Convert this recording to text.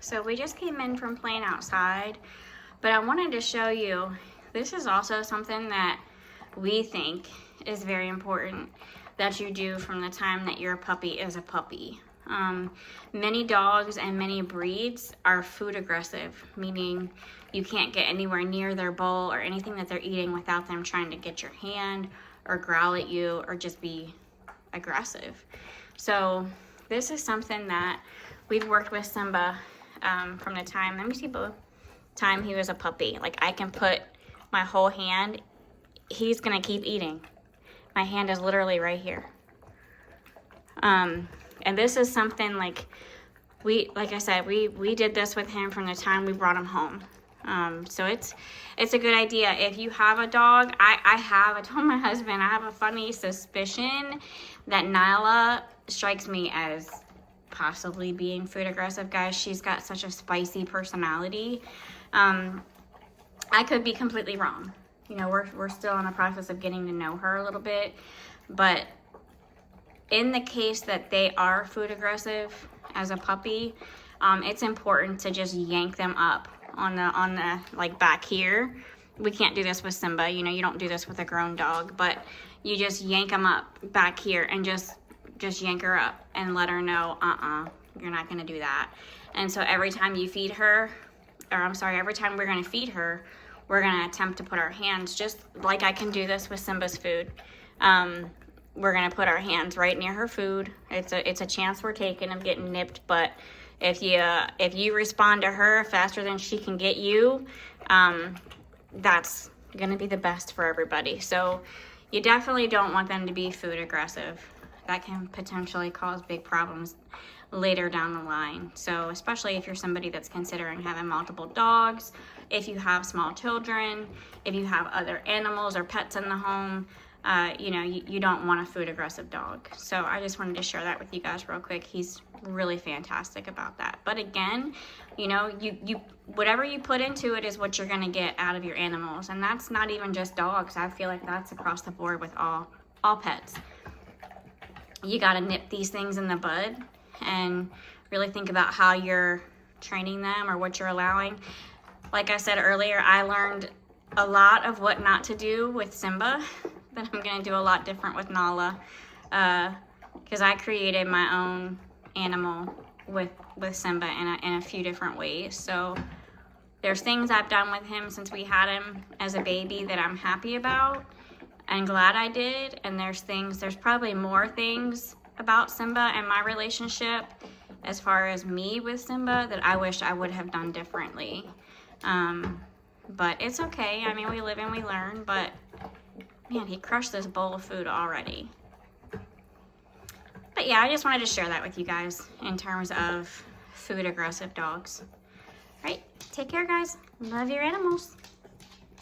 So we just came in from playing outside, but I wanted to show you, this is also something that we think is very important that you do from the time that your puppy is a puppy. Many dogs and many breeds are food aggressive, meaning you can't get anywhere near their bowl or anything that they're eating without them trying to get your hand or growl at you or just be aggressive. So this is something that we've worked with Simba from the time, let me see, time he was a puppy. Like, I can put my whole hand, he's gonna keep eating. My hand is literally right here. And this is something like I said, we did this with him from the time we brought him home. So it's a good idea. If you have a dog, I told my husband, I have a funny suspicion that Nyla strikes me as possibly being food aggressive, guys. She's got such a spicy personality. I could be completely wrong. You know, we're still in the process of getting to know her a little bit, but in the case that they are food aggressive as a puppy, it's important to just yank them up on the like back here. We can't do this with Simba, you know, you don't do this with a grown dog, but you just yank them up back here and just yank her up and let her know, you're not gonna do that. And so every time you feed her, every time we're gonna feed her, we're gonna attempt to put our hands, just like I can do this with Simba's food. We're gonna put our hands right near her food. It's a chance we're taking of getting nipped, but if you respond to her faster than she can get you, that's gonna be the best for everybody. So you definitely don't want them to be food aggressive. That can potentially cause big problems later down the line. So especially if you're somebody that's considering having multiple dogs, if you have small children, if you have other animals or pets in the home, you know, you don't want a food aggressive dog. So I just wanted to share that with you guys real quick. He's really fantastic about that. But again, you know, you whatever you put into it is what you're gonna get out of your animals. And that's not even just dogs. I feel like that's across the board with all pets. You gotta nip these things in the bud and really think about how you're training them or what you're allowing. Like I said earlier, I learned a lot of what not to do with Simba that I'm gonna do a lot different with Nala, because I created my own animal with Simba in a few different ways. So there's things I've done with him since we had him as a baby that I'm happy about and glad I did, and there's probably more things about Simba and my relationship as far as me with Simba that I wish I would have done differently. But it's okay. I mean, we live and we learn, but man, he crushed this bowl of food already. But yeah, I just wanted to share that with you guys in terms of food aggressive dogs. All right, take care, guys. Love your animals.